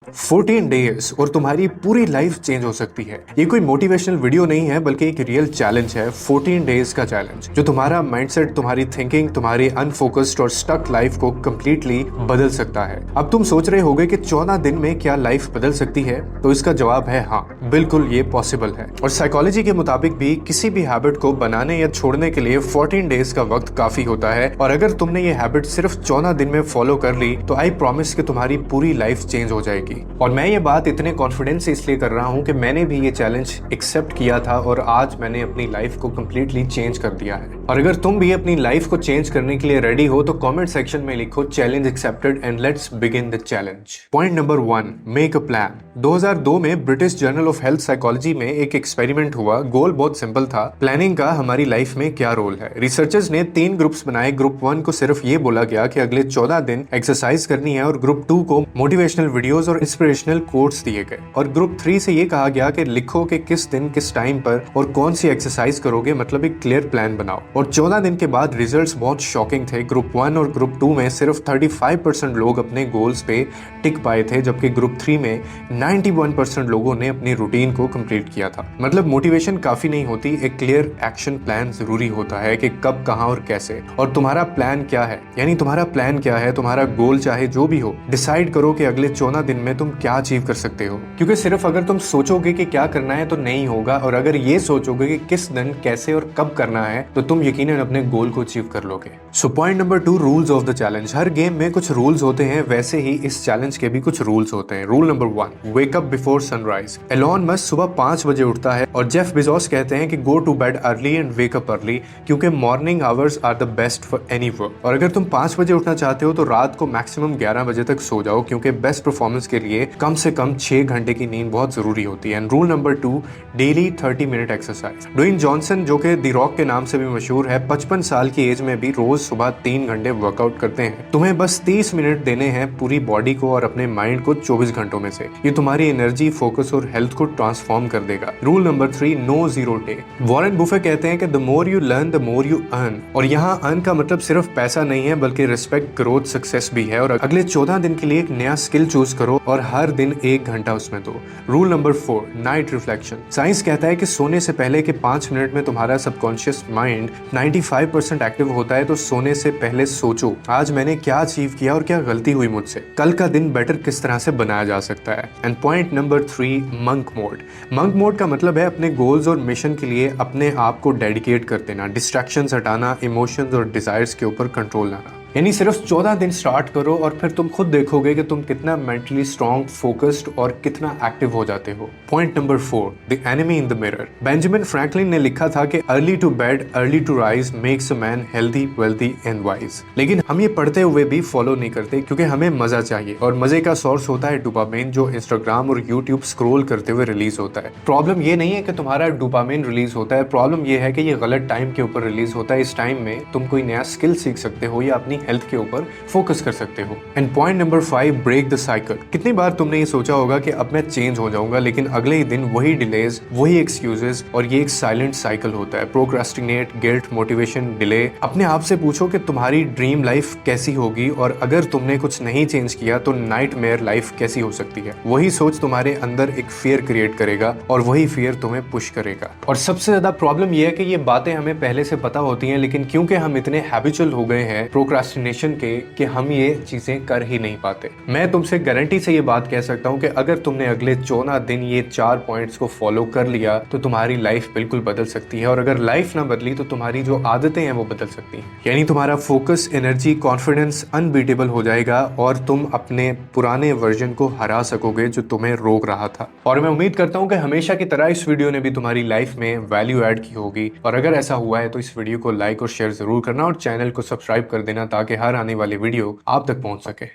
14 days और तुम्हारी पूरी लाइफ चेंज हो सकती है। ये कोई मोटिवेशनल वीडियो नहीं है बल्कि एक रियल चैलेंज है। 14 डेज का चैलेंज जो तुम्हारा माइंडसेट, तुम्हारी थिंकिंग, तुम्हारी अनफोकस्ड और स्टक लाइफ को कंप्लीटली बदल सकता है। अब तुम सोच रहे होगे कि 14 दिन में क्या लाइफ बदल सकती है, तो इसका जवाब है हाँ, बिल्कुल ये पॉसिबल है। और साइकोलॉजी के मुताबिक भी किसी भी हैबिट को बनाने या छोड़ने के लिए 14 डेज का वक्त काफी होता है। और अगर तुमने ये हैबिट सिर्फ 14 दिन में फॉलो कर ली तो आई प्रॉमिस कि तुम्हारी पूरी लाइफ चेंज हो जाएगी। और मैं ये बात इतने कॉन्फिडेंस से इसलिए कर रहा हूँ कि मैंने भी ये चैलेंज एक्सेप्ट किया था और आज मैंने अपनी लाइफ को कंप्लीटली चेंज कर दिया है। और अगर तुम भी अपनी लाइफ को चेंज करने के लिए रेडी हो तो कमेंट सेक्शन में लिखो challenge accepted and let's begin the challenge. Point number 1, make a plan. 2002 में British journal of health psychology में एक एक्सपेरिमेंट हुआ। गोल बहुत सिंपल था, प्लानिंग का हमारी लाइफ में क्या रोल है। रिसर्चर्स ने 3 ग्रुप्स बनाए। ग्रुप 1 को सिर्फ ये बोला गया कि अगले 14 दिन एक्सरसाइज करनी है और ग्रुप 2 को मोटिवेशनल वीडियोस और इंस्पिरेशनल कोट्स दिए गए। और ग्रुप 3 से ये कहा गया कि लिखो कि किस दिन किस टाइम पर और कौन सी एक्सरसाइज करोगे, मतलब एक क्लियर प्लान बनाओ। और 14 दिन के बाद रिजल्ट्स बहुत शॉकिंग थे। ग्रुप 1 और ग्रुप 2 में सिर्फ 35% लोग अपने गोल्स पे टिक पाए थे, जबकि ग्रुप 3 में 91% लोगों ने अपनी रूटीन को कंप्लीट किया था। मतलब मोटिवेशन काफी नहीं होती, एक क्लियर एक्शन प्लान जरूरी होता है कि कब, कहां और कैसे। और तुम्हारा प्लान क्या है, यानी तुम्हारा प्लान क्या है, तुम्हारा गोल चाहे जो भी हो, डिसाइड करो कि अगले 14 दिन में तुम क्या अचीव कर सकते हो। क्योंकि सिर्फ अगर तुम सोचोगे कि क्या करना है तो नहीं होगा, और अगर ये सोचोगे कि किस दिन, कैसे और कब करना है, तो तुम यकीनन अपने गोल को अचीव कर लोगे। So point number 2, rules of the challenge. Her game में कुछ रूल्स होते हैं, वैसे ही इस चैलेंज के भी कुछ रूल्स होते हैं। Rule number 1, wake up before sunrise. Elon Musk सुबह 5 बजे उठता है और जेफ बेजोस कहते हैं कि go to bed early and wake up early, क्योंकि morning hours are the best for any work. और अगर तुम 5 बजे उठना चाहते हो तो रात को मैक्सिमम 11 बजे तक सो जाओ, क्योंकि बेस्ट परफॉर्मेंस के लिए कम से कम 6 घंटे की नींद बहुत जरूरी होती है। And rule number 2, daily 30 minute exercise. Dwayne Johnson, जो कि द रॉक के नाम से भी मशहूर है, 55 साल की एज में भी रोज सुबह 3 घंटे वर्कआउट करते हैं। तुम्हें बस 30 मिनट देने हैं पूरी बॉडी को और अपने माइंड को 24 घंटों में से। ये तुम्हारी एनर्जी, फोकस और हेल्थ को ट्रांसफॉर्म कर देगा। Rule number 3, no zero day. Warren Buffett कहते हैं कि the more you learn the more you earn. और यहाँ अर्न का मतलब सिर्फ पैसा नहीं है, बल्कि रिस्पेक्ट, ग्रोथ, सक्सेस भी है। और अगले 14 दिन के लिए एक नया स्किल चूज करो और हर दिन 1 घंटा उसमें दो। Rule number 4, night reflection. Science कहता है कि सोने से पहले के 5 मिनट में तुम्हारा सबकॉन्शियस माइंड 95% एक्टिव होता है। तो सोने से पहले सोचो, आज मैंने क्या अचीव किया और क्या गलती हुई मुझसे, कल का दिन बेटर किस तरह से बनाया जा सकता है। And point number 3, monk mode. Monk mode का मतलब है अपने गोल्स और मिशन के लिए अपने आप को डेडिकेट कर देना, डिस्ट्रैक्शंस हटाना, इमोशंस और डिजायर्स के ऊपर कंट्रोल लाना। यानी सिर्फ 14 दिन स्टार्ट करो और फिर तुम खुद देखोगे कि तुम कितना मेंटली स्ट्रॉन्ग, फोकस्ड और कितना एक्टिव हो जाते हो। Point number 4, the enemy in the mirror. Benjamin Franklin ने लिखा था कि early to bed early to rise makes a man healthy, wealthy and wise. लेकिन हम ये पढ़ते हुए भी फॉलो नहीं करते, क्योंकि हमें मजा चाहिए और मजे का सोर्स होता है डोपामिन, जो इंस्टाग्राम और यूट्यूब स्क्रॉल करते हुए रिलीज होता है। प्रॉब्लम ये नहीं है कि तुम्हारा डोपामिन रिलीज होता है, प्रॉब्लम ये है कि ये गलत टाइम के ऊपर रिलीज होता है। इस टाइम में तुम कोई नया स्किल सीख सकते हो या अपनी हेल्थ के ऊपर फोकस कर सकते हो। And point number 5, break the cycle. कितनी बार तुमने ये सोचा होगा कि अब मैं चेंज हो जाऊंगा, लेकिन अगले ही दिन वही डिलेज, वही एक्सक्यूजेस, और ये एक साइलेंट साइकिल होता है। Procrastinate, guilt, motivation, delay. अपने आप से पूछो कि तुम्हारी ड्रीम लाइफ कैसी होगी, और अगर तुमने कुछ नहीं चेंज किया तो नाइटमेयर लाइफ कैसी हो सकती है। वही सोच तुम्हारे अंदर एक फियर क्रिएट करेगा और वही फियर तुम्हें पुश करेगा। और सबसे ज्यादा प्रॉब्लम यह है कि ये बातें हमें पहले से पता होती हैं, लेकिन क्योंकि हम इतने हैबिचुअल हो गए हैं प्रोक्रास्टिनेशन के कि हम ये चीजें कर ही नहीं पाते। मैं तुमसे गारंटी से ये बात कह सकता हूँ कि अगर तुमने अगले 14 दिन ये 4 पॉइंट्स को फॉलो कर लिया तो तुम्हारी लाइफ बिल्कुल बदल सकती है। और अगर लाइफ ना बदली तो तुम्हारी जो आदतें हैं वो बदल सकती हैं। यानी तुम्हारा फोकस, एनर्जी, कॉन्फिडेंस अनबीटेबल हो जाएगा और तुम अपने पुराने वर्जन को हरा सकोगे जो तुम्हें रोक रहा था। और मैं उम्मीद करता हूँ कि हमेशा की तरह इस वीडियो ने भी तुम्हारी लाइफ में वैल्यू ऐड की होगी। और अगर ऐसा हुआ है तो इस वीडियो को लाइक और शेयर जरूर करना और चैनल को सब्सक्राइब कर देना, ताकि हर आने वाली वीडियो आप तक पहुंच सके।